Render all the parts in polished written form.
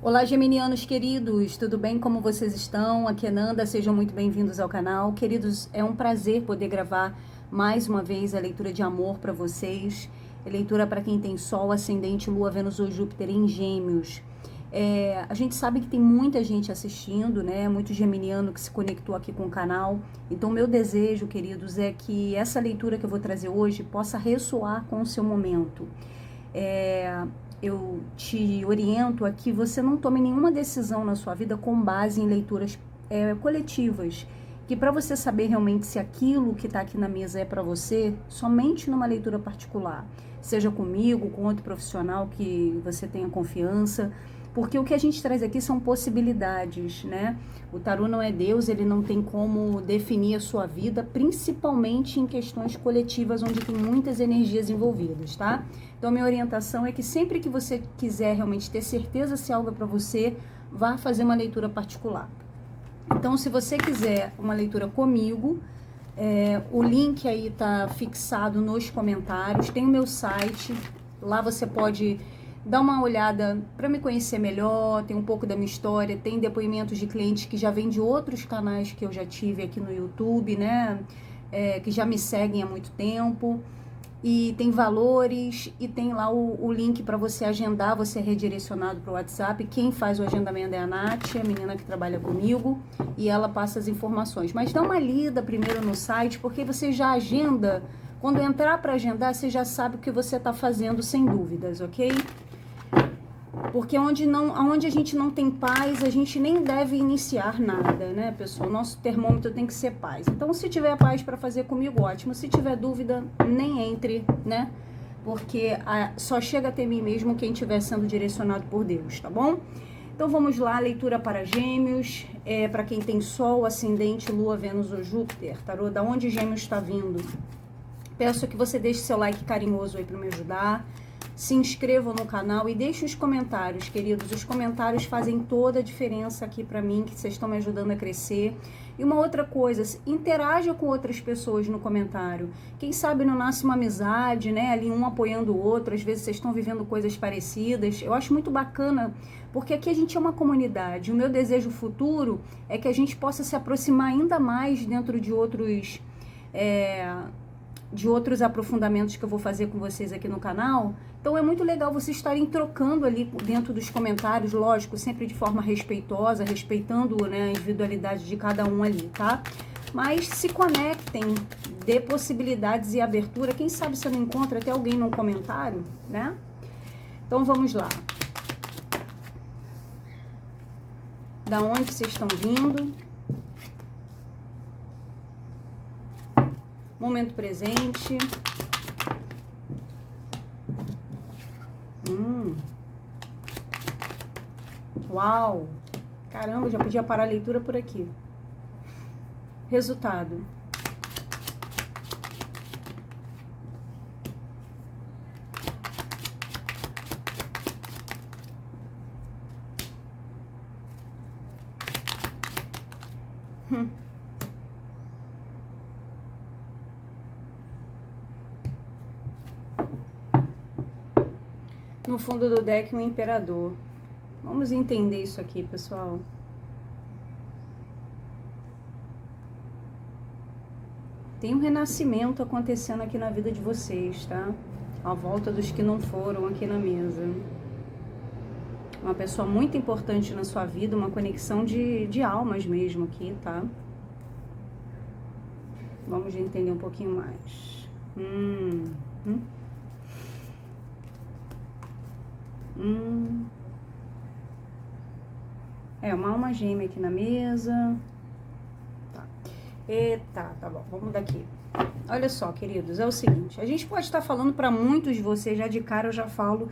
Olá, geminianos queridos, tudo bem? Como vocês estão? Aqui é Nanda, sejam muito bem-vindos ao canal. Queridos, é um prazer poder gravar mais uma vez a leitura de amor para vocês. Leitura para quem tem Sol, Ascendente, Lua, Vênus ou Júpiter em Gêmeos. A gente sabe que tem muita gente assistindo, né? Muito geminiano que se conectou aqui com o canal. Então, meu desejo, queridos, é que essa leitura que eu vou trazer hoje possa ressoar com o seu momento. Eu te oriento a que você não tome nenhuma decisão na sua vida com base em leituras coletivas, que para você saber realmente se aquilo que está aqui na mesa é para você, somente numa leitura particular, seja comigo, com outro profissional que você tenha confiança, porque o que a gente traz aqui são possibilidades, né? O tarô não é Deus, ele não tem como definir a sua vida, principalmente em questões coletivas, onde tem muitas energias envolvidas, tá? Então, minha orientação é que sempre que você quiser realmente ter certeza se algo é para você, vá fazer uma leitura particular. Então, se você quiser uma leitura comigo, o link aí tá fixado nos comentários, tem o meu site, lá você pode dar uma olhada para me conhecer melhor, tem um pouco da minha história, tem depoimentos de clientes que já vêm de outros canais que eu já tive aqui no YouTube, né, que já me seguem há muito tempo, e tem valores, e tem lá o link para você agendar, você é redirecionado para o WhatsApp. Quem faz o agendamento é a Nath, a menina que trabalha comigo, e ela passa as informações. Mas dá uma lida primeiro no site, porque você já agenda, quando entrar para agendar, você já sabe o que você está fazendo sem dúvidas, ok? Porque onde a gente não tem paz, a gente nem deve iniciar nada, né, pessoal? Nosso termômetro tem que ser paz. Então, se tiver paz para fazer comigo, ótimo. Se tiver dúvida, nem entre, né? Porque só chega até mim mesmo quem estiver sendo direcionado por Deus, tá bom? Então, vamos lá, leitura para Gêmeos. Para quem tem Sol, Ascendente, Lua, Vênus ou Júpiter. Tarô, da onde Gêmeos está vindo? Peço que você deixe seu like carinhoso aí para me ajudar. Se inscrevam no canal e deixem os comentários, queridos. Os comentários fazem toda a diferença aqui pra mim, que vocês estão me ajudando a crescer. E uma outra coisa, interaja com outras pessoas no comentário. Quem sabe não nasce uma amizade, né? Ali um apoiando o outro. Às vezes vocês estão vivendo coisas parecidas. Eu acho muito bacana, porque aqui a gente é uma comunidade. O meu desejo futuro é que a gente possa se aproximar ainda mais dentro de outros aprofundamentos que eu vou fazer com vocês aqui no canal. Então é muito legal vocês estarem trocando ali dentro dos comentários, lógico, sempre de forma respeitosa, respeitando, né, a individualidade de cada um ali, tá? Mas se conectem, dê possibilidades e abertura. Quem sabe você não encontra até alguém no comentário, né? Então vamos lá. Da onde vocês estão vindo? Momento presente. Uau! Caramba, já podia parar a leitura por aqui. Resultado. No fundo do deck, um imperador. Vamos entender isso aqui, pessoal. Tem um renascimento acontecendo aqui na vida de vocês, tá? À volta dos que não foram aqui na mesa. Uma pessoa muito importante na sua vida, uma conexão de almas mesmo aqui, tá? Vamos entender um pouquinho mais. Uma alma gêmea aqui na mesa. Tá. Eita, tá bom, vamos daqui. Olha só, queridos, é o seguinte, a gente pode estar falando para muitos de vocês, já de cara eu já falo,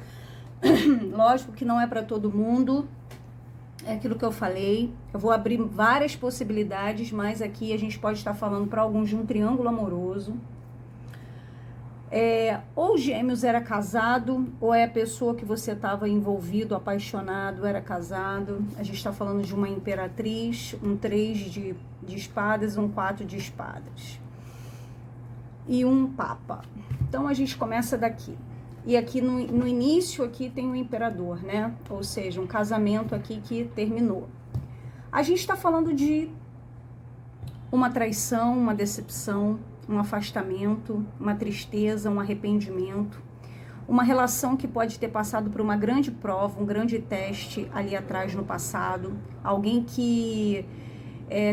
lógico que não é para todo mundo, é aquilo que eu falei, eu vou abrir várias possibilidades, mas aqui a gente pode estar falando para alguns de um triângulo amoroso. Ou Gêmeos era casado, ou é a pessoa que você estava envolvido, apaixonado, era casado. A gente está falando de uma imperatriz, um 3 de espadas, um 4 de espadas. E um papa. Então a gente começa daqui. E aqui no início aqui tem o imperador, né? Ou seja, um casamento aqui que terminou. A gente está falando de uma traição, uma decepção, um afastamento, uma tristeza, um arrependimento, uma relação que pode ter passado por uma grande prova, um grande teste ali atrás no passado, alguém que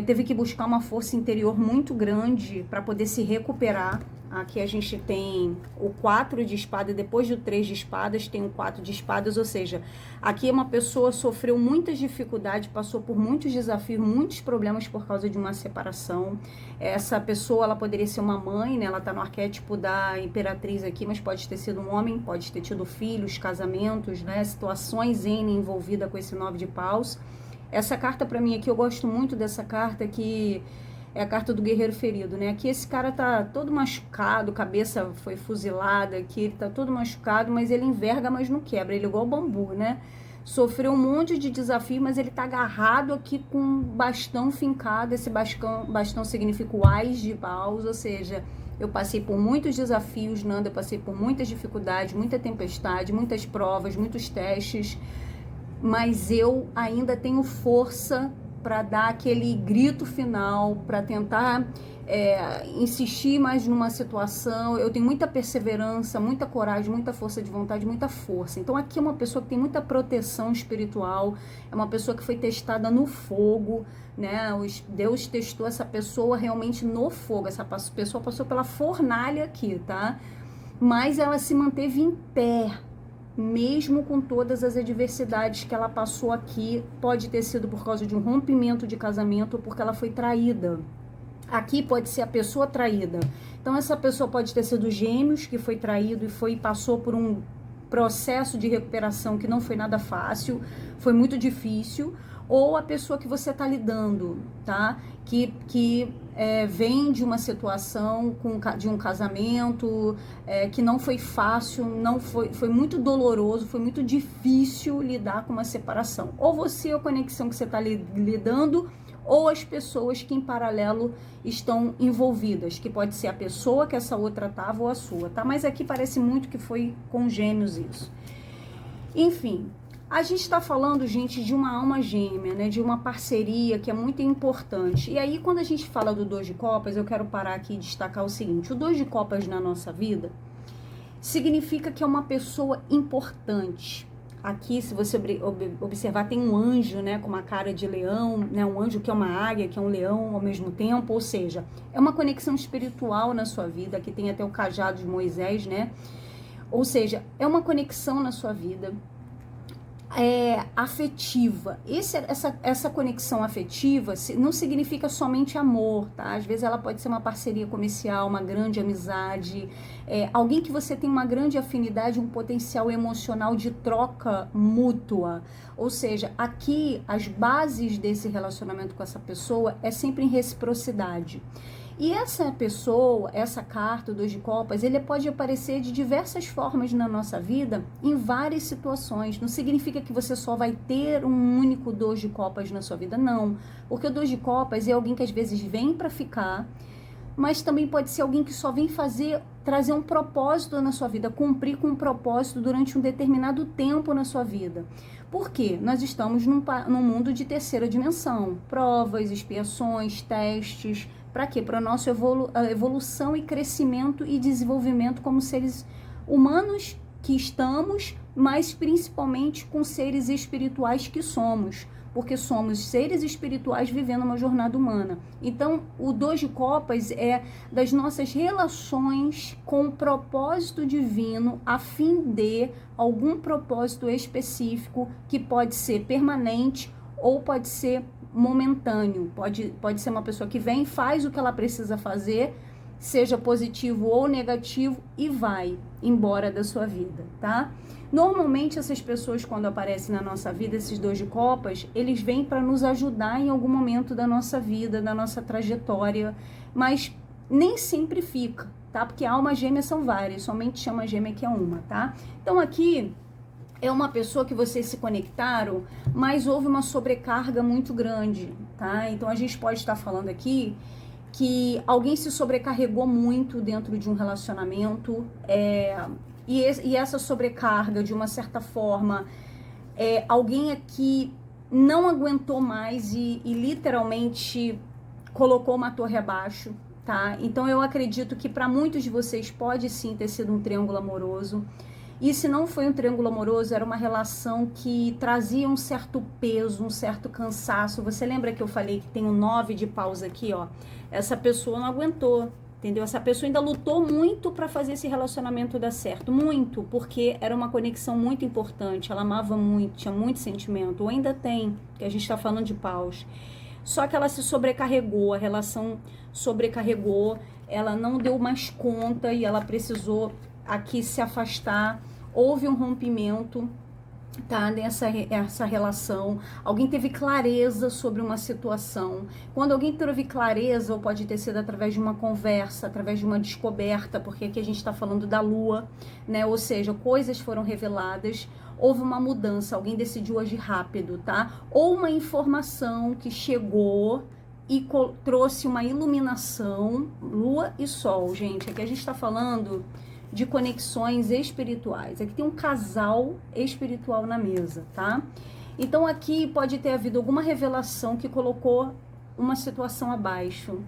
teve que buscar uma força interior muito grande para poder se recuperar. Aqui a gente tem o 4 de espada, e depois do 3 de espadas tem o 4 de espadas, ou seja, aqui uma pessoa sofreu muitas dificuldades, passou por muitos desafios, muitos problemas por causa de uma separação. Essa pessoa, ela poderia ser uma mãe, né? Ela tá no arquétipo da imperatriz aqui, mas pode ter sido um homem, pode ter tido filhos, casamentos, né? Situações N envolvida com esse 9 de paus. Essa carta para mim aqui, eu gosto muito dessa carta, que é a carta do guerreiro ferido, né? Aqui esse cara tá todo machucado, cabeça foi fuzilada aqui, ele tá todo machucado, mas ele enverga, mas não quebra, ele é igual bambu, né? Sofreu um monte de desafio, mas ele tá agarrado aqui com um bastão fincado. Esse bastão significa o Ás de paus, ou seja, eu passei por muitos desafios, Nanda, eu passei por muitas dificuldades, muita tempestade, muitas provas, muitos testes, mas eu ainda tenho força para dar aquele grito final, para tentar insistir mais numa situação. Eu tenho muita perseverança, muita coragem, muita força de vontade, muita força. Então aqui é uma pessoa que tem muita proteção espiritual, é uma pessoa que foi testada no fogo, né? Deus testou essa pessoa realmente no fogo, essa pessoa passou pela fornalha aqui, tá? Mas ela se manteve em pé, mesmo com todas as adversidades que ela passou aqui. Pode ter sido por causa de um rompimento de casamento ou porque ela foi traída. Aqui pode ser a pessoa traída. Então essa pessoa pode ter sido Gêmeos, que foi traído e passou por um processo de recuperação que não foi nada fácil, foi muito difícil. Ou a pessoa que você está lidando, tá? Que vem de uma situação de um casamento que não foi fácil, foi muito doloroso, foi muito difícil lidar com uma separação. Ou você, a conexão que você está lidando, ou as pessoas que em paralelo estão envolvidas, que pode ser a pessoa que essa outra estava ou a sua, tá? Mas aqui parece muito que foi com Gêmeos isso. Enfim, a gente está falando, gente, de uma alma gêmea, né? De uma parceria que é muito importante. E aí, quando a gente fala do 2 de copas, eu quero parar aqui e destacar o seguinte: o 2 de copas na nossa vida significa que é uma pessoa importante. Aqui, se você observar, tem um anjo, né, com uma cara de leão, né, um anjo que é uma águia, que é um leão ao mesmo tempo, ou seja, é uma conexão espiritual na sua vida. Aqui tem até o cajado de Moisés, né? Ou seja, é uma conexão na sua vida afetiva. Essa conexão afetiva não significa somente amor, tá? Às vezes ela pode ser uma parceria comercial, uma grande amizade, alguém que você tem uma grande afinidade, um potencial emocional de troca mútua. Ou seja, aqui as bases desse relacionamento com essa pessoa é sempre em reciprocidade. E essa pessoa, essa carta, o 2 de copas, ele pode aparecer de diversas formas na nossa vida, em várias situações. Não significa que você só vai ter um único 2 de copas na sua vida, não. Porque o 2 de copas é alguém que às vezes vem para ficar, mas também pode ser alguém que só vem trazer um propósito na sua vida, cumprir com um propósito durante um determinado tempo na sua vida. Por quê? Nós estamos num mundo de terceira dimensão. Provas, expiações, testes. Para quê? Para a nossa evolução e crescimento e desenvolvimento como seres humanos que estamos, mas principalmente com seres espirituais que somos, porque somos seres espirituais vivendo uma jornada humana. Então, o 2 de copas é das nossas relações com o propósito divino, a fim de algum propósito específico que pode ser permanente ou pode ser momentâneo. Pode ser uma pessoa que vem, faz o que ela precisa fazer, seja positivo ou negativo, e vai embora da sua vida, tá? Normalmente essas pessoas, quando aparecem na nossa vida, esses 2 de copas, eles vêm para nos ajudar em algum momento da nossa vida, da nossa trajetória, mas nem sempre fica, tá? Porque almas gêmeas são várias, somente chama gêmea que é uma, tá? Então aqui é uma pessoa que vocês se conectaram, mas houve uma sobrecarga muito grande, tá? Então a gente pode estar falando aqui que alguém se sobrecarregou muito dentro de um relacionamento, e essa sobrecarga, de uma certa forma, alguém aqui não aguentou mais e literalmente colocou uma torre abaixo, tá? Então eu acredito que para muitos de vocês pode sim ter sido um triângulo amoroso. E se não foi um triângulo amoroso, era uma relação que trazia um certo peso, um certo cansaço. Você lembra que eu falei que tem um 9 de paus aqui, ó? Essa pessoa não aguentou, entendeu? Essa pessoa ainda lutou muito para fazer esse relacionamento dar certo. Muito, porque era uma conexão muito importante. Ela amava muito, tinha muito sentimento. Ou ainda tem, que a gente tá falando de paus. Só que ela se sobrecarregou, a relação sobrecarregou. Ela não deu mais conta e ela precisou aqui se afastar. Houve um rompimento, tá, essa relação. Alguém teve clareza sobre uma situação. Quando alguém teve clareza, ou pode ter sido através de uma conversa, através de uma descoberta, porque aqui a gente está falando da lua, né? Ou seja, coisas foram reveladas, houve uma mudança, alguém decidiu agir rápido, tá? Ou uma informação que chegou e trouxe uma iluminação, lua e sol, gente. Aqui a gente está falando de conexões espirituais. Aqui tem um casal espiritual na mesa, tá? Então aqui pode ter havido alguma revelação que colocou uma situação abaixo.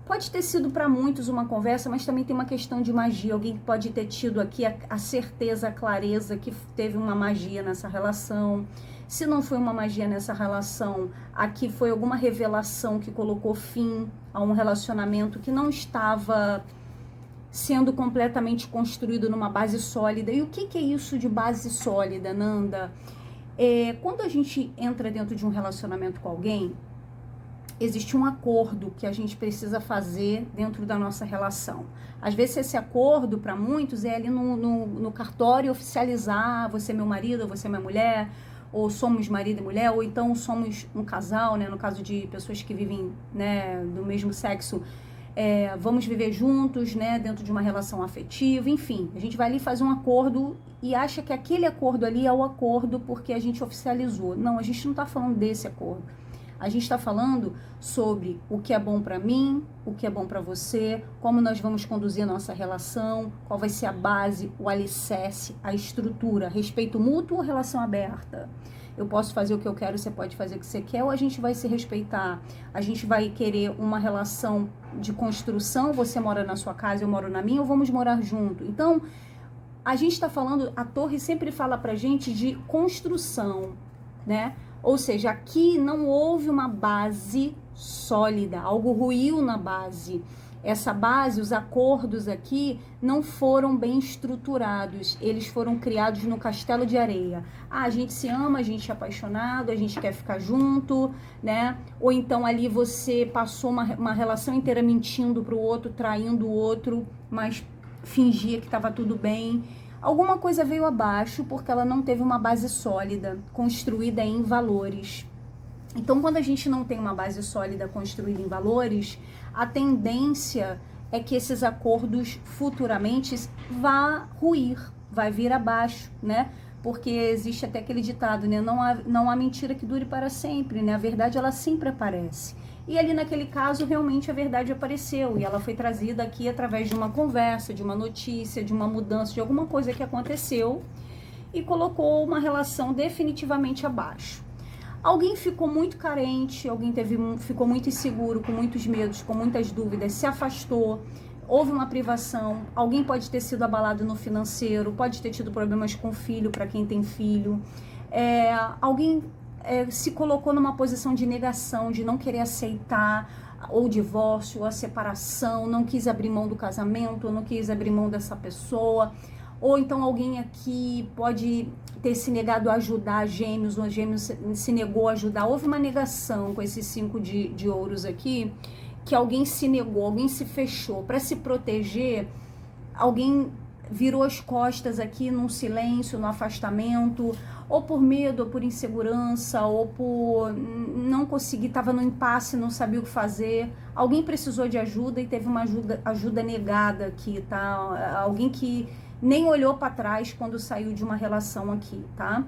Pode ter sido para muitos uma conversa, mas também tem uma questão de magia. Alguém pode ter tido aqui a certeza, a clareza que teve uma magia nessa relação. Se não foi uma magia nessa relação, aqui foi alguma revelação que colocou fim a um relacionamento que não estava sendo completamente construído numa base sólida. E o que é isso de base sólida, Nanda? Quando a gente entra dentro de um relacionamento com alguém, existe um acordo que a gente precisa fazer dentro da nossa relação. Às vezes esse acordo, para muitos, é ali no cartório oficializar: você é meu marido, ou você é minha mulher, ou somos marido e mulher, ou então somos um casal, né? No caso de pessoas que vivem, né, do mesmo sexo, vamos viver juntos, né, dentro de uma relação afetiva, enfim. A gente vai ali fazer um acordo e acha que aquele acordo ali é o acordo porque a gente oficializou. Não, a gente não está falando desse acordo. A gente está falando sobre o que é bom para mim, o que é bom para você, como nós vamos conduzir a nossa relação, qual vai ser a base, o alicerce, a estrutura, respeito mútuo ou relação aberta. Eu posso fazer o que eu quero, você pode fazer o que você quer, ou a gente vai se respeitar, a gente vai querer uma relação de construção, você mora na sua casa, eu moro na minha, ou vamos morar junto. Então, a gente está falando, a torre sempre fala pra gente de construção, né? Ou seja, aqui não houve uma base sólida, algo ruiu na base. Essa base, os acordos aqui não foram bem estruturados, eles foram criados no castelo de areia. A gente se ama, a gente é apaixonado, a gente quer ficar junto, né? Ou então ali você passou uma relação inteira mentindo pro outro, traindo o outro, mas fingia que estava tudo bem. Alguma coisa veio abaixo porque ela não teve uma base sólida, construída em valores. Então, quando a gente não tem uma base sólida construída em valores, a tendência é que esses acordos futuramente vá ruir, vai vir abaixo, né? Porque existe até aquele ditado, né? Não há mentira que dure para sempre, né? A verdade, ela sempre aparece. E ali naquele caso, realmente a verdade apareceu e ela foi trazida aqui através de uma conversa, de uma notícia, de uma mudança, de alguma coisa que aconteceu e colocou uma relação definitivamente abaixo. Alguém ficou muito carente, alguém ficou muito inseguro, com muitos medos, com muitas dúvidas, se afastou, houve uma privação, alguém pode ter sido abalado no financeiro, pode ter tido problemas com o filho, para quem tem filho, alguém se colocou numa posição de negação, de não querer aceitar ou o divórcio, ou a separação, não quis abrir mão do casamento, não quis abrir mão dessa pessoa, ou então alguém aqui pode ter se negado a ajudar gêmeos, ou gêmeos se negou a ajudar. Houve uma negação com esses 5 de ouros aqui, que alguém se negou, alguém se fechou para se proteger, alguém virou as costas aqui num silêncio, no afastamento, ou por medo, ou por insegurança, ou por não conseguir, estava no impasse, não sabia o que fazer. Alguém precisou de ajuda e teve uma ajuda negada aqui, tá? Alguém que nem olhou para trás quando saiu de uma relação aqui, tá?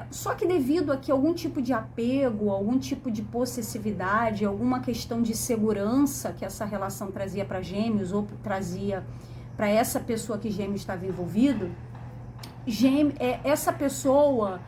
Só que devido aqui a algum tipo de apego, algum tipo de possessividade, alguma questão de segurança que essa relação trazia para gêmeos ou trazia para essa pessoa que Gêmeos estava envolvido, essa pessoa,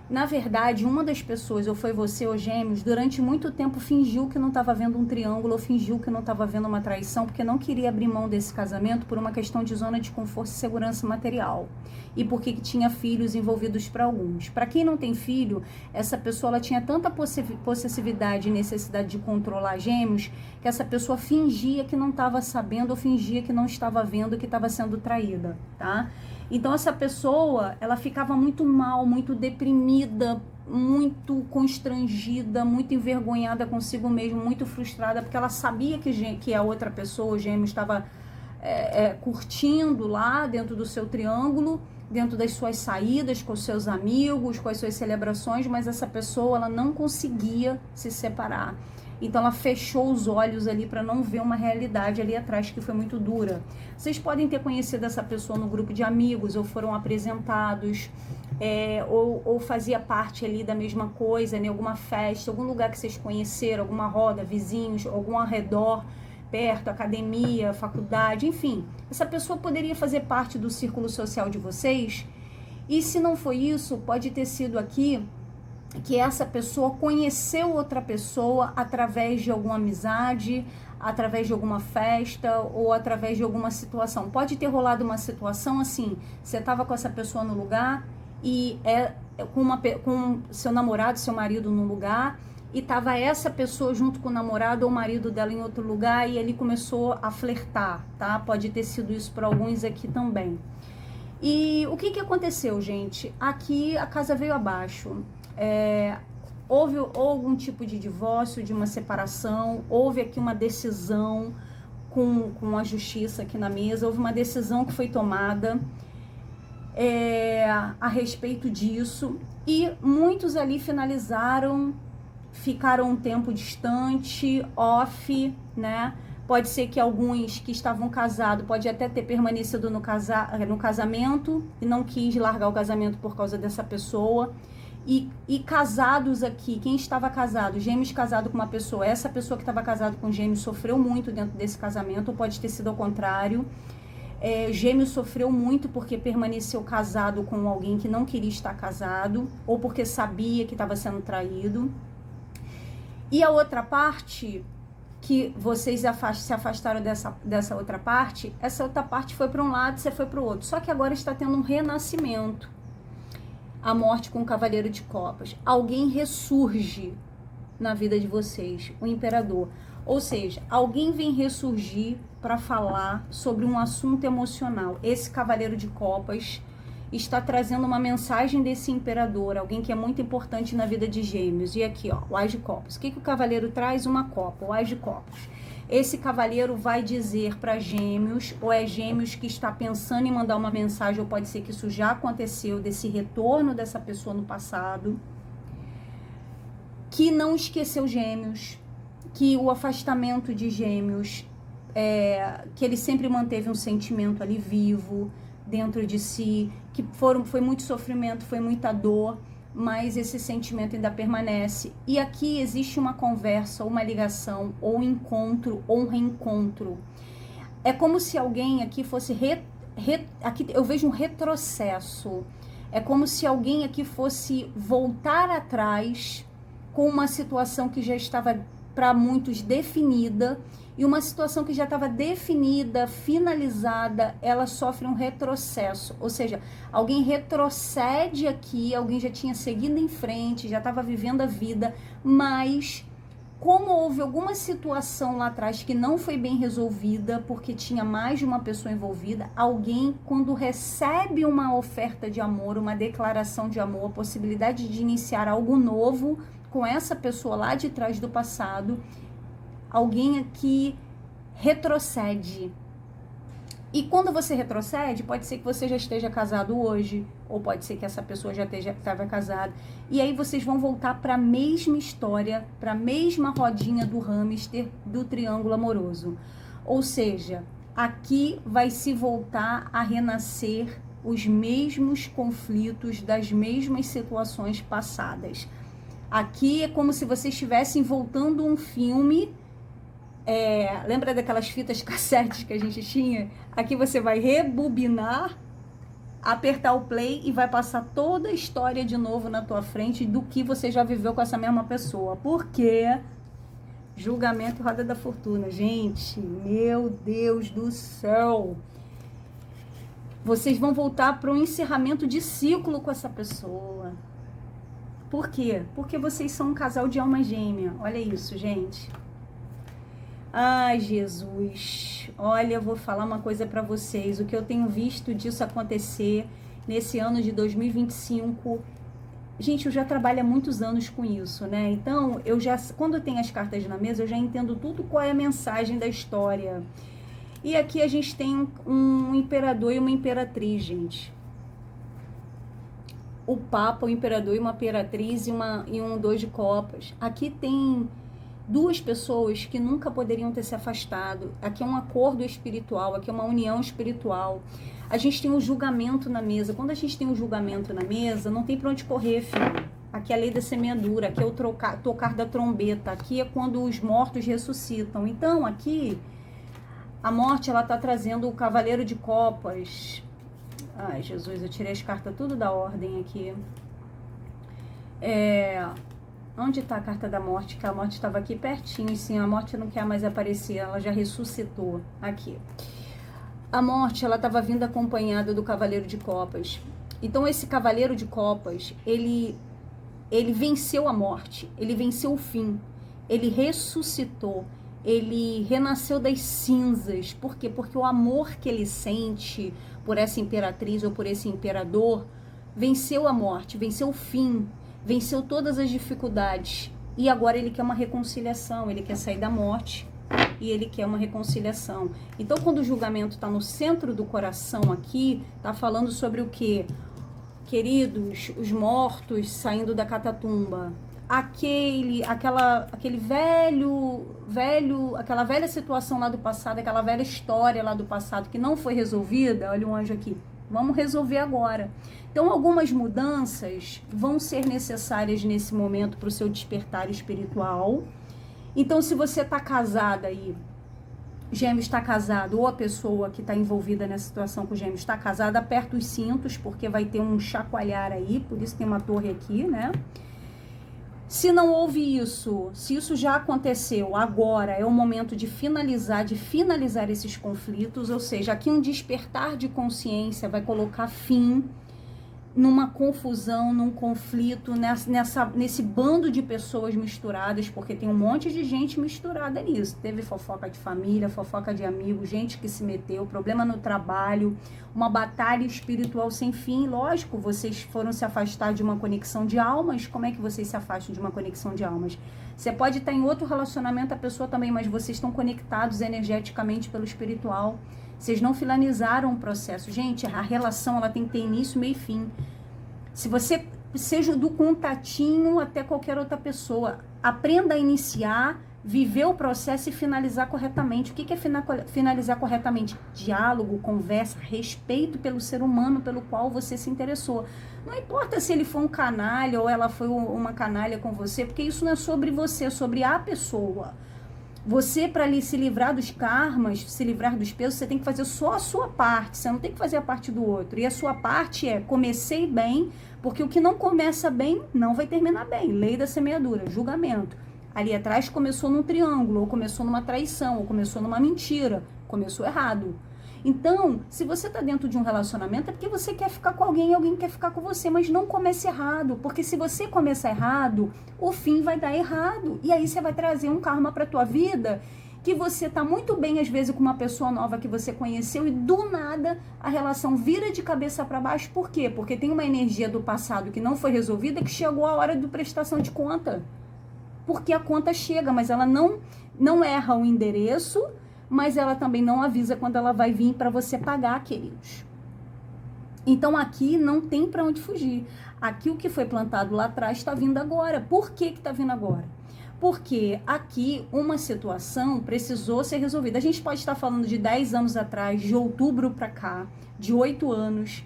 na verdade, uma das pessoas, ou foi você ou Gêmeos, durante muito tempo fingiu que não estava vendo um triângulo, ou fingiu que não estava vendo uma traição, porque não queria abrir mão desse casamento por uma questão de zona de conforto e segurança material. E porque tinha filhos envolvidos para alguns. Para quem não tem filho, essa pessoa ela tinha tanta possessividade e necessidade de controlar Gêmeos, que essa pessoa fingia que não estava sabendo, ou fingia que não estava vendo, que estava sendo traída, tá? Então essa pessoa, ela ficava muito mal, muito deprimida, muito constrangida, muito envergonhada consigo mesma, muito frustrada, porque ela sabia que a outra pessoa, o Gêmeo, estava curtindo lá dentro do seu triângulo, dentro das suas saídas com os seus amigos, com as suas celebrações, mas essa pessoa, ela não conseguia se separar. Então ela fechou os olhos ali para não ver uma realidade ali atrás que foi muito dura. Vocês podem ter conhecido essa pessoa no grupo de amigos, ou foram apresentados, ou fazia parte ali da mesma coisa, em alguma festa, algum lugar que vocês conheceram, alguma roda, vizinhos, algum arredor, perto, academia, faculdade, enfim. Essa pessoa poderia fazer parte do círculo social de vocês, e se não foi isso, pode ter sido aqui que essa pessoa conheceu outra pessoa através de alguma amizade, através de alguma festa ou através de alguma situação. Pode ter rolado uma situação assim, você estava com essa pessoa no lugar e com seu namorado, seu marido no lugar, e estava essa pessoa junto com o namorado ou o marido dela em outro lugar e ele começou a flertar, tá? Pode ter sido isso para alguns aqui também. E o que aconteceu, gente? Aqui a casa veio abaixo. Houve algum tipo de divórcio, de uma separação, houve aqui uma decisão com a justiça aqui na mesa, houve uma decisão que foi tomada a respeito disso, e muitos ali finalizaram, ficaram um tempo distante, off, né? Pode ser que alguns que estavam casados, pode até ter permanecido no casamento e não quis largar o casamento por causa dessa pessoa. E casados aqui, quem estava casado, Gêmeos casado com uma pessoa, essa pessoa que estava casado com Gêmeos sofreu muito dentro desse casamento, ou pode ter sido ao contrário. Gêmeos sofreu muito porque permaneceu casado com alguém que não queria estar casado, ou porque sabia que estava sendo traído. E a outra parte, que vocês se afastaram dessa outra parte, essa outra parte foi para um lado, você foi para o outro. Só que agora está tendo um renascimento. A morte com o Cavaleiro de Copas. Alguém ressurge na vida de vocês, o Imperador. Ou seja, alguém vem ressurgir para falar sobre um assunto emocional. Esse Cavaleiro de Copas está trazendo uma mensagem desse Imperador, alguém que é muito importante na vida de Gêmeos. E aqui, ó, o Ás de Copas. O que o Cavaleiro traz? Uma copa, o Ás de Copas. Esse cavaleiro vai dizer para Gêmeos, ou é Gêmeos que está pensando em mandar uma mensagem, ou pode ser que isso já aconteceu, desse retorno dessa pessoa no passado, que não esqueceu Gêmeos, que o afastamento de Gêmeos, que ele sempre manteve um sentimento ali vivo, dentro de si, que foi muito sofrimento, foi muita dor, mas esse sentimento ainda permanece. E aqui existe uma conversa, uma ligação, ou um encontro, ou um reencontro. É como se alguém aqui fosse... aqui eu vejo um retrocesso. É como se alguém aqui fosse voltar atrás com uma situação que já estava, para muitos, definida, e uma situação que já estava definida, finalizada, ela sofre um retrocesso. Ou seja, alguém retrocede aqui, alguém já tinha seguido em frente, já estava vivendo a vida, mas como houve alguma situação lá atrás que não foi bem resolvida, porque tinha mais de uma pessoa envolvida, alguém, quando recebe uma oferta de amor, uma declaração de amor, a possibilidade de iniciar algo novo com essa pessoa lá de trás do passado, alguém aqui retrocede. E quando você retrocede, pode ser que você já esteja casado hoje, ou pode ser que essa pessoa já estava casada, e aí vocês vão voltar para a mesma história, para a mesma rodinha do hamster, do triângulo amoroso. Ou seja, aqui vai se voltar a renascer os mesmos conflitos das mesmas situações passadas. Aqui é como se vocês estivessem voltando um filme Lembra daquelas fitas cassetes que a gente tinha? Aqui você vai rebobinar, apertar o play e vai passar toda a história de novo na tua frente do que você já viveu com essa mesma pessoa. Por quê? Julgamento e roda da fortuna. Gente, meu Deus do céu. Vocês vão voltar para um encerramento de ciclo com essa pessoa. Por quê? Porque vocês são um casal de alma gêmea. Olha isso, gente. Ai, Jesus. Olha, eu vou falar uma coisa para vocês. O que eu tenho visto disso acontecer nesse ano de 2025. Gente, eu já trabalho há muitos anos com isso, né? Então, quando eu tenho as cartas na mesa, eu já entendo tudo qual é a mensagem da história. E aqui a gente tem um imperador e uma imperatriz, gente. O Papa, o imperador e uma imperatriz e um dois de copas. Aqui tem duas pessoas que nunca poderiam ter se afastado. Aqui é um acordo espiritual, aqui é uma união espiritual. A gente tem um julgamento na mesa. Quando a gente tem um julgamento na mesa, não tem pra onde correr, filho. Aqui é a lei da semeadura, aqui é o tocar da trombeta, aqui é quando os mortos ressuscitam. Então, aqui, a morte, ela tá trazendo o cavaleiro de copas. Ai, Jesus, eu tirei as cartas tudo da ordem aqui. Onde está a carta da morte? Que a morte estava aqui pertinho, sim, a morte não quer mais aparecer, ela já ressuscitou aqui. A morte, ela estava vindo acompanhada do cavaleiro de copas. Então, esse cavaleiro de copas, ele venceu a morte, ele venceu o fim, ele ressuscitou, ele renasceu das cinzas. Por quê? Porque o amor que ele sente por essa imperatriz ou por esse imperador venceu a morte, venceu o fim, venceu todas as dificuldades. E agora ele quer uma reconciliação, ele quer sair da morte e ele quer uma reconciliação. Então, quando o julgamento está no centro do coração aqui, está falando sobre o quê? Queridos, os mortos saindo da catatumba. Aquela velha situação lá do passado, aquela velha história lá do passado que não foi resolvida. Olha o anjo aqui. Vamos resolver agora. Então, algumas mudanças vão ser necessárias nesse momento para o seu despertar espiritual. Então, se você está casada aí, Gêmeos está casado, ou a pessoa que está envolvida nessa situação com Gêmeos está casada, aperta os cintos, porque vai ter um chacoalhar aí, por isso tem uma torre aqui, né? Se não houve isso, se isso já aconteceu, agora é o momento de finalizar esses conflitos, ou seja, aqui um despertar de consciência vai colocar fim numa confusão, num conflito, nesse bando de pessoas misturadas, porque tem um monte de gente misturada nisso. Teve fofoca de família, fofoca de amigos, gente que se meteu, problema no trabalho, uma batalha espiritual sem fim. Lógico, vocês foram se afastar de uma conexão de almas. Como é que vocês se afastam de uma conexão de almas? Você pode estar em outro relacionamento, a pessoa também, mas vocês estão conectados energeticamente pelo espiritual. Vocês não finalizaram o processo. Gente, a relação ela tem que ter início, meio e fim. Se você, seja do contatinho até qualquer outra pessoa, aprenda a iniciar, viver o processo e finalizar corretamente. O que é finalizar corretamente? Diálogo, conversa, respeito pelo ser humano pelo qual você se interessou. Não importa se ele foi um canalha ou ela foi uma canalha com você, porque isso não é sobre você, é sobre a pessoa. Você, para se livrar dos karmas, se livrar dos pesos, você tem que fazer só a sua parte, você não tem que fazer a parte do outro. E a sua parte é, comecei bem, porque o que não começa bem, não vai terminar bem. Lei da semeadura, julgamento. Ali atrás começou num triângulo, ou começou numa traição, ou começou numa mentira, começou errado. Então, se você está dentro de um relacionamento, é porque você quer ficar com alguém e alguém quer ficar com você, mas não comece errado, porque se você começar errado, o fim vai dar errado, e aí você vai trazer um karma para a tua vida, que você está muito bem, às vezes, com uma pessoa nova que você conheceu, e do nada a relação vira de cabeça para baixo. Por quê? Porque tem uma energia do passado que não foi resolvida, que chegou a hora de prestação de conta, porque a conta chega, mas ela não erra o endereço, mas ela também não avisa quando ela vai vir para você pagar, queridos. Então aqui não tem para onde fugir. Aqui o que foi plantado lá atrás está vindo agora. Por que está vindo agora? Porque aqui uma situação precisou ser resolvida. A gente pode estar falando de 10 anos atrás, de outubro para cá, de 8 anos.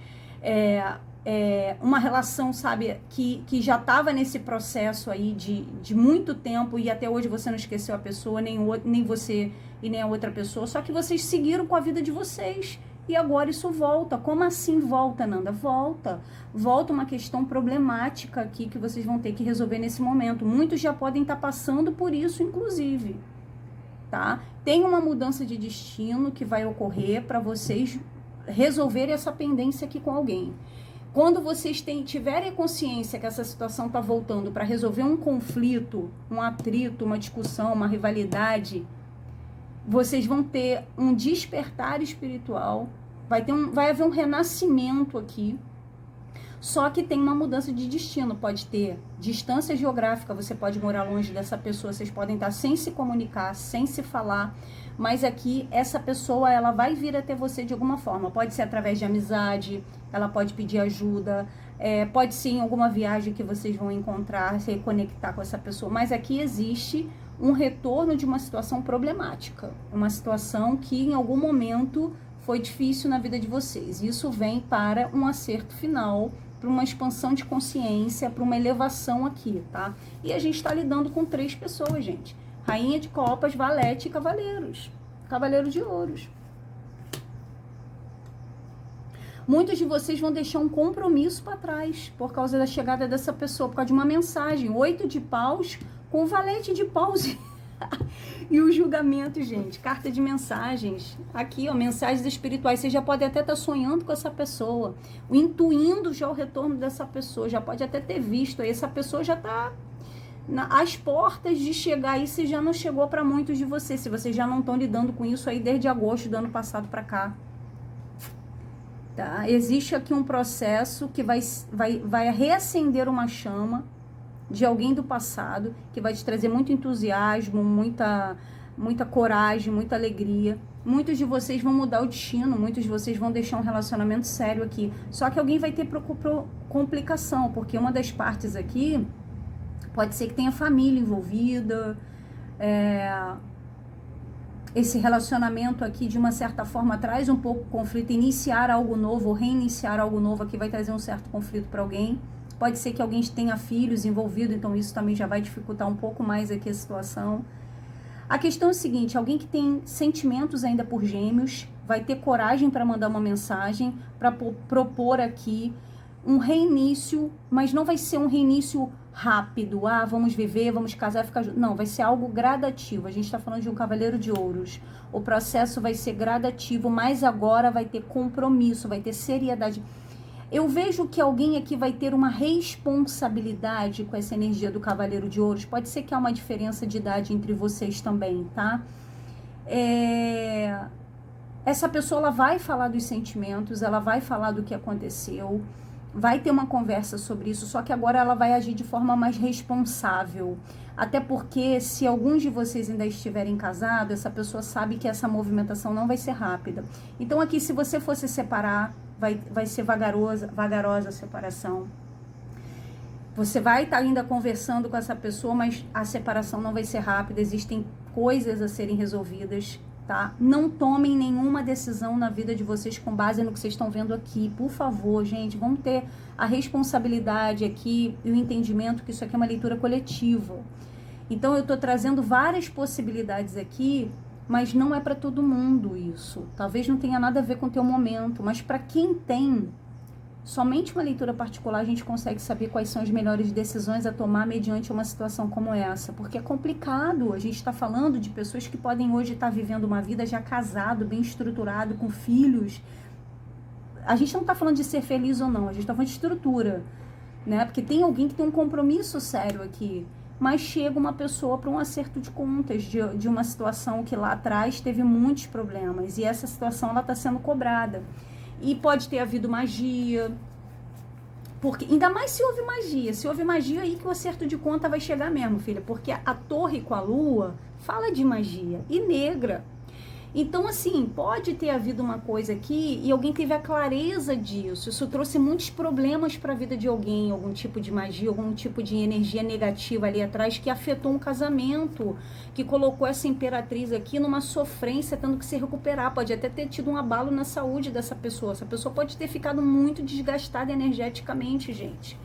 uma relação, sabe, que já estava nesse processo aí de muito tempo e até hoje você não esqueceu a pessoa, nem você e nem a outra pessoa, só que vocês seguiram com a vida de vocês e agora isso volta. Como assim volta, Nanda? Volta uma questão problemática aqui que vocês vão ter que resolver nesse momento. Muitos já podem estar passando por isso, inclusive, tá? Tem uma mudança de destino que vai ocorrer para vocês resolverem essa pendência aqui com alguém. Quando vocês tiverem consciência que essa situação está voltando para resolver um conflito, um atrito, uma discussão, uma rivalidade, vocês vão ter um despertar espiritual, vai haver um renascimento aqui, só que tem uma mudança de destino. Pode ter distância geográfica, você pode morar longe dessa pessoa, vocês podem estar sem se comunicar, sem se falar, mas aqui essa pessoa ela vai vir até você de alguma forma. Pode ser através de amizade, ela pode pedir ajuda, pode ser em alguma viagem que vocês vão encontrar, se reconectar com essa pessoa, mas aqui existe um retorno de uma situação problemática, uma situação que em algum momento foi difícil na vida de vocês. Isso vem para um acerto final, para uma expansão de consciência, para uma elevação aqui, tá? E a gente está lidando com 3 pessoas, gente. Rainha de Copas, Valete e Cavaleiros. Cavaleiro de Ouros. Muitos de vocês vão deixar um compromisso para trás por causa da chegada dessa pessoa, por causa de uma mensagem. 8 de paus com o Valete de paus e o julgamento, gente. Carta de mensagens. Aqui, ó, mensagens espirituais. Você já pode até estar sonhando com essa pessoa, intuindo já o retorno dessa pessoa. Já pode até ter visto aí. Essa pessoa já está às portas de chegar aí, se já não chegou para muitos de vocês. Se vocês já não estão lidando com isso aí desde agosto do ano passado para cá. Tá? Existe aqui um processo que vai reacender uma chama de alguém do passado, que vai te trazer muito entusiasmo, muita coragem, muita alegria. Muitos de vocês vão mudar o destino, muitos de vocês vão deixar um relacionamento sério aqui. Só que alguém vai ter complicação, porque uma das partes aqui pode ser que tenha família envolvida, esse relacionamento aqui, de uma certa forma, traz um pouco de conflito. Iniciar algo novo ou reiniciar algo novo aqui vai trazer um certo conflito para alguém. Pode ser que alguém tenha filhos envolvidos, então isso também já vai dificultar um pouco mais aqui a situação. A questão é a seguinte: alguém que tem sentimentos ainda por Gêmeos vai ter coragem para mandar uma mensagem, para propor aqui um reinício, mas não vai ser um reinício rápido. Vamos viver, vamos casar, ficar juntos. Não, vai ser algo gradativo. A gente está falando de um Cavaleiro de Ouros. O processo vai ser gradativo, mas agora vai ter compromisso, vai ter seriedade. Eu vejo que alguém aqui vai ter uma responsabilidade com essa energia do Cavaleiro de Ouros. Pode ser que há uma diferença de idade entre vocês também, tá? Essa pessoa, ela vai falar dos sentimentos, ela vai falar do que aconteceu, vai ter uma conversa sobre isso, só que agora ela vai agir de forma mais responsável. Até porque, se alguns de vocês ainda estiverem casados, essa pessoa sabe que essa movimentação não vai ser rápida. Então aqui, se você fosse separar, vai ser vagarosa a separação. Você vai estar ainda conversando com essa pessoa, mas a separação não vai ser rápida, existem coisas a serem resolvidas, tá? Não tomem nenhuma decisão na vida de vocês com base no que vocês estão vendo aqui. Por favor, gente, vamos ter a responsabilidade aqui e o entendimento que isso aqui é uma leitura coletiva. Então, eu estou trazendo várias possibilidades aqui, mas não é para todo mundo isso. Talvez não tenha nada a ver com o teu momento, mas para quem tem, somente uma leitura particular a gente consegue saber quais são as melhores decisões a tomar mediante uma situação como essa, porque é complicado. A gente está falando de pessoas que podem hoje estar vivendo uma vida já casado, bem estruturado, com filhos. A gente não está falando de ser feliz ou não, a gente está falando de estrutura, né? Porque tem alguém que tem um compromisso sério aqui, mas chega uma pessoa para um acerto de contas de uma situação que lá atrás teve muitos problemas, e essa situação ela está sendo cobrada. E pode ter havido magia, porque ainda mais se houve magia aí que o acerto de conta vai chegar mesmo, filha, porque a torre com a lua fala de magia, e negra. Então, assim, pode ter havido uma coisa aqui e alguém teve a clareza disso. Isso trouxe muitos problemas para a vida de alguém, algum tipo de magia, algum tipo de energia negativa ali atrás que afetou um casamento, que colocou essa imperatriz aqui numa sofrência, tendo que se recuperar. Pode até ter tido um abalo na saúde dessa pessoa. Essa pessoa pode ter ficado muito desgastada energeticamente, gente.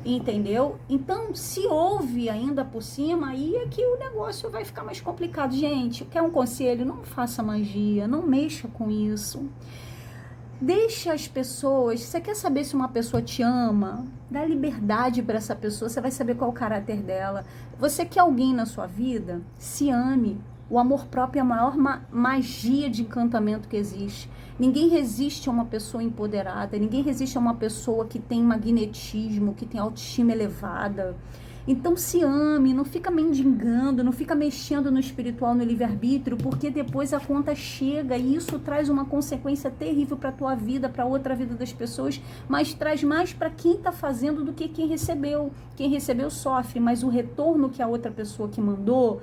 Entendeu? Então, se houve ainda por cima, aí é que o negócio vai ficar mais complicado. Gente, quer um conselho? Não faça magia, não mexa com isso. Deixa as pessoas, você quer saber se uma pessoa te ama? Dá liberdade para essa pessoa, você vai saber qual é o caráter dela. Você quer alguém na sua vida? Se ame. O amor próprio é a maior magia de encantamento que existe. Ninguém resiste a uma pessoa empoderada, ninguém resiste a uma pessoa que tem magnetismo, que tem autoestima elevada. Então se ame, não fica mendigando, não fica mexendo no espiritual, no livre-arbítrio, porque depois a conta chega e isso traz uma consequência terrível para a tua vida, para outra vida das pessoas, mas traz mais para quem está fazendo do que quem recebeu. Quem recebeu sofre, mas o retorno que a outra pessoa que mandou,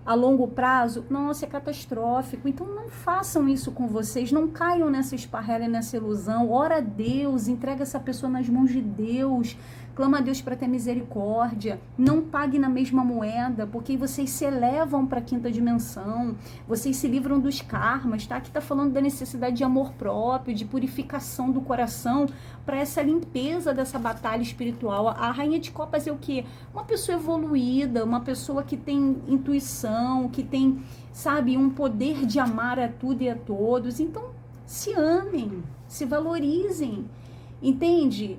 a longo prazo, nossa, é catastrófico. Então não façam isso com vocês, não caiam nessa esparrela, nessa ilusão. Ora a Deus, entrega essa pessoa nas mãos de Deus, clama a Deus para ter misericórdia. Não pague na mesma moeda, porque vocês se elevam para a quinta dimensão, vocês se livram dos karmas, tá? Aqui está falando da necessidade de amor próprio, de purificação do coração, para essa limpeza dessa batalha espiritual. A Rainha de Copas é o quê? Uma pessoa evoluída, uma pessoa que tem intuição, que tem, sabe, um poder de amar a tudo e a todos. Então, se amem, se valorizem, entende?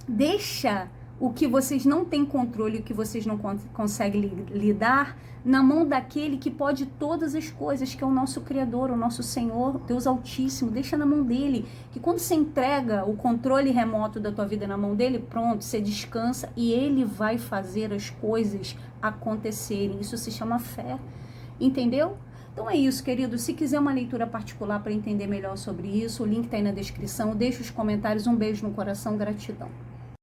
Deixa o que vocês não têm controle, o que vocês não conseguem lidar, na mão daquele que pode todas as coisas, que é o nosso Criador, o nosso Senhor, Deus Altíssimo. Deixa na mão dele, que quando você entrega o controle remoto da tua vida na mão dele, pronto, você descansa e ele vai fazer as coisas acontecerem. Isso se chama fé, entendeu? Então é isso, querido. Se quiser uma leitura particular para entender melhor sobre isso, o link está aí na descrição. Deixa os comentários. Um beijo no coração, gratidão.